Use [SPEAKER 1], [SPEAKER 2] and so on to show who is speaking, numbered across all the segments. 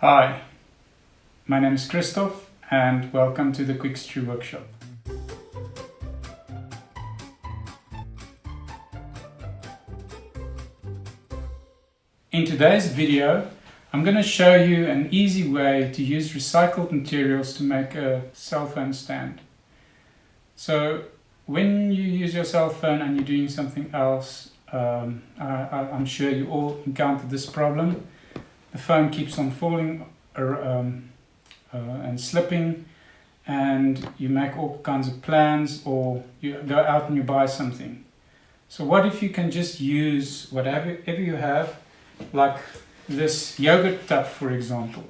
[SPEAKER 1] Hi, my name is Christoph and welcome to the Quick Screw Workshop. In today's video, I'm going to show you an easy way to use recycled materials to make a cell phone stand. So when you use your cell phone and you're doing something else, I'm sure you all encounter this problem. The phone keeps on falling and slipping, and you make all kinds of plans, or you go out and you buy something. So what if you can just use whatever you have, like this yogurt tub, for example.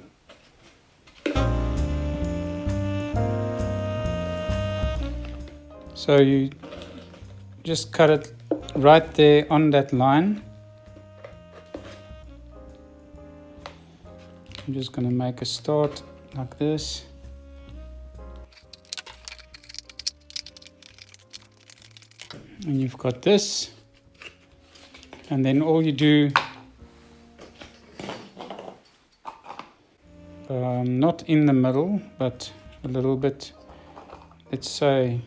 [SPEAKER 1] So you just cut it right there on that line. I'm just going to make a start like this. And you've got this. And then all you do, not in the middle, but a little bit, let's say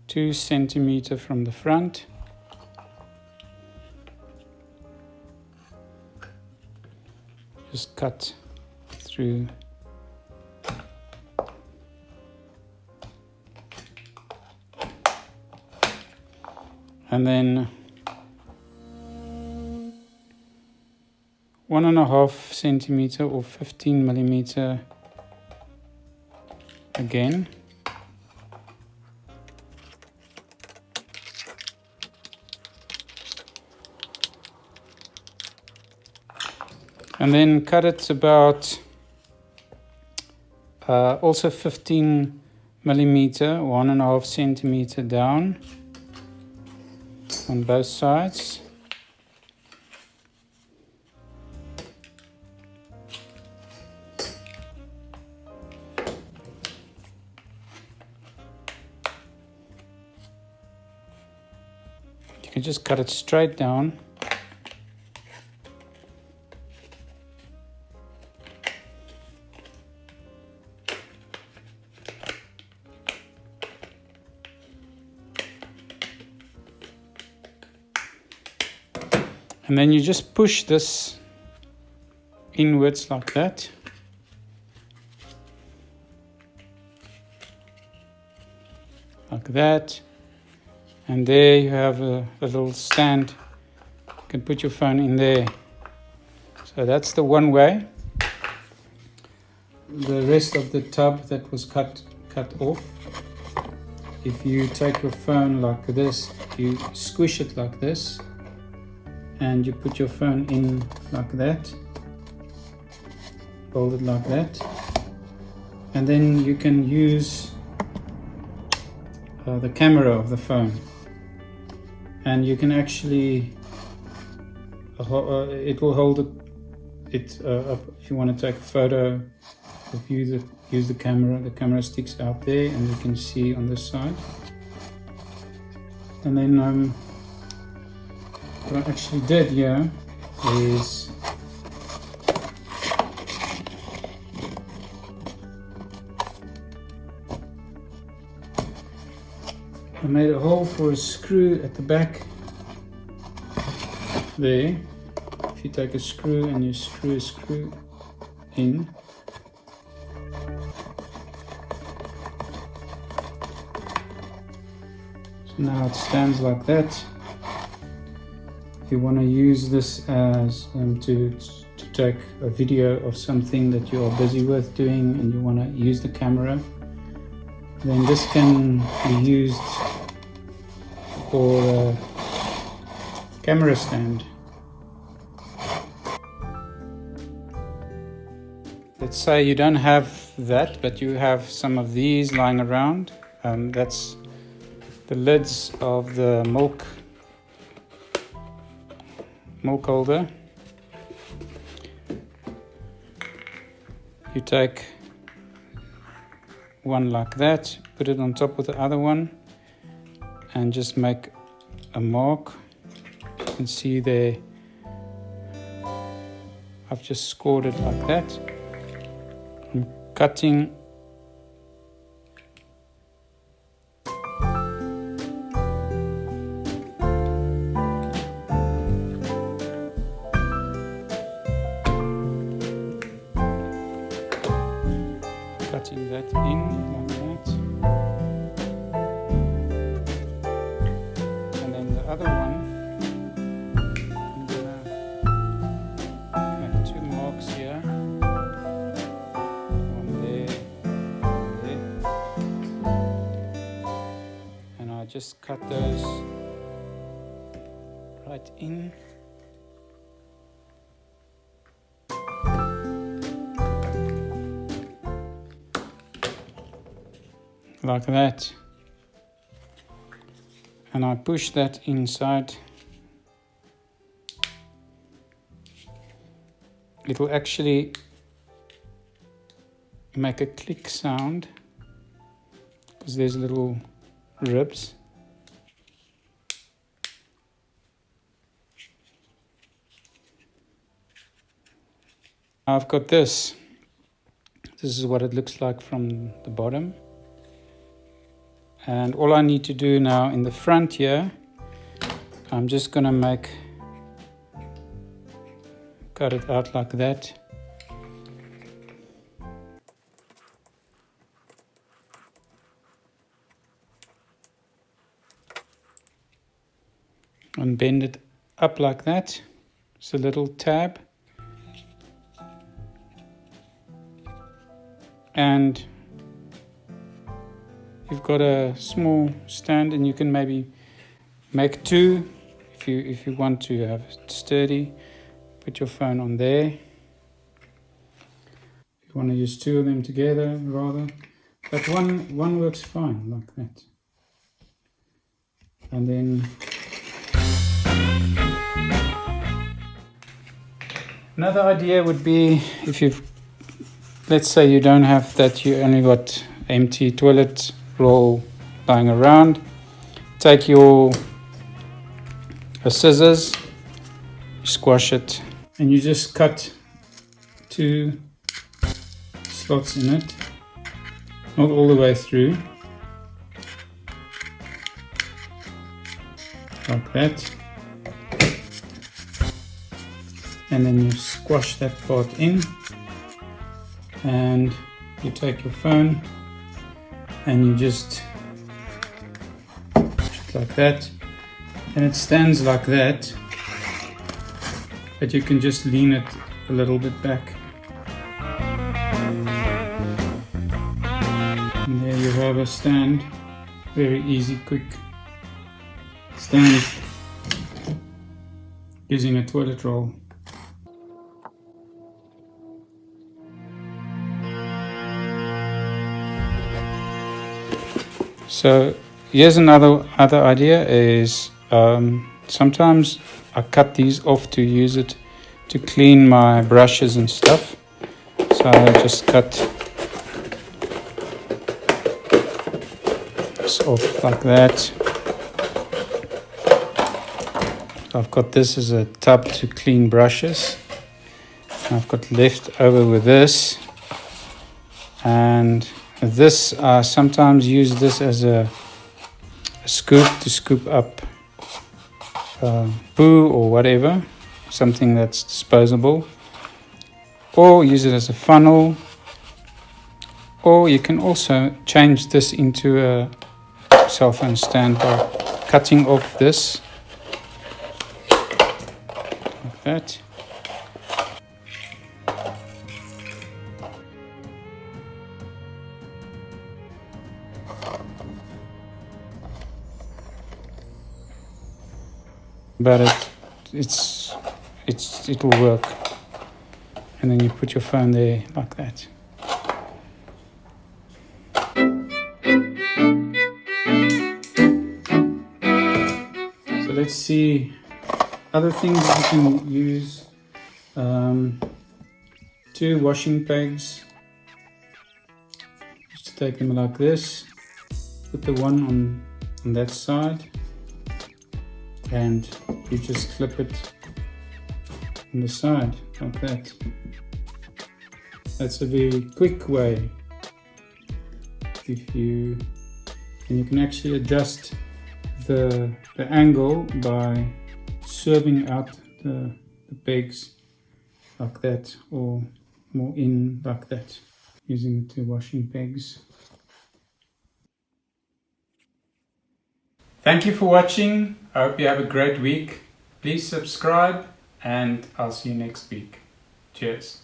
[SPEAKER 1] 2 centimeters from the front. Just cut through. And then 1.5 centimeter or 15 millimeter again. And then cut it about also 15 millimeter, 1.5 centimeter down on both sides. You can just cut it straight down. And then you just push this inwards like that. Like that. And there you have a little stand. You can put your phone in there. So that's the one way. The rest of the tub that was cut off. If you take your phone like this, you squish it like this. And you put your phone in like that, hold it like that, and then you can use the camera of the phone, and you can actually it will hold it up if you want to take a photo. If you use the camera sticks out there, and you can see on this side. And then what I actually did here is I made a hole for a screw at the back there. If you take a screw and you screw a screw in, so now it stands like that. If you want to use this as to take a video of something that you are busy with doing and you want to use the camera, then this can be used for a camera stand. Let's say you don't have that, but you have some of these lying around. That's the lids of the milk holder. You take one like that, put it on top of the other one, and just make a mark. You can see there, I've just scored it like that. I'm cutting that in like that, and then the other one I'm gonna make 2 marks here, one there, and I just cut those right in. Like that, and I push that inside. It'll actually make a click sound because there's little ribs. I've got this. This is what it looks like from the bottom. And all I need to do now in the front here, I'm just going to cut it out like that. And bend it up like that. It's a little tab. And you've got a small stand, and you can maybe make 2 if you want to have it sturdy. Put your phone on there. If you want to use 2 of them together, rather, but one works fine like that. And then another idea would be, if let's say you don't have that, you only got empty toilet roll lying around, take your scissors, squash it, and you just cut 2 slots in it, not all the way through, like that, and then you squash that part in, and you take your phone and you just like that, and it stands like that, but you can just lean it a little bit back, and there you have a stand. Very easy, quick stand using a toilet roll. So here's another idea is, sometimes I cut these off to use it to clean my brushes and stuff. So I just cut this off like that. I've got this as a tub to clean brushes. I've got left over with this, and this, I sometimes use this as a scoop to scoop up poo or whatever, something that's disposable, or use it as a funnel, or you can also change this into a cell phone stand by cutting off this like that. But it'll work, and then you put your phone there like that. So let's see other things that you can use. 2 washing pegs. Just take them like this, put the one on that side, and you just clip it on the side like that. That's a very quick way. And you can actually adjust the angle by swerving out the pegs like that, or more in like that, using the two washing pegs. Thank you for watching. I hope you have a great week. Please subscribe and I'll see you next week. Cheers.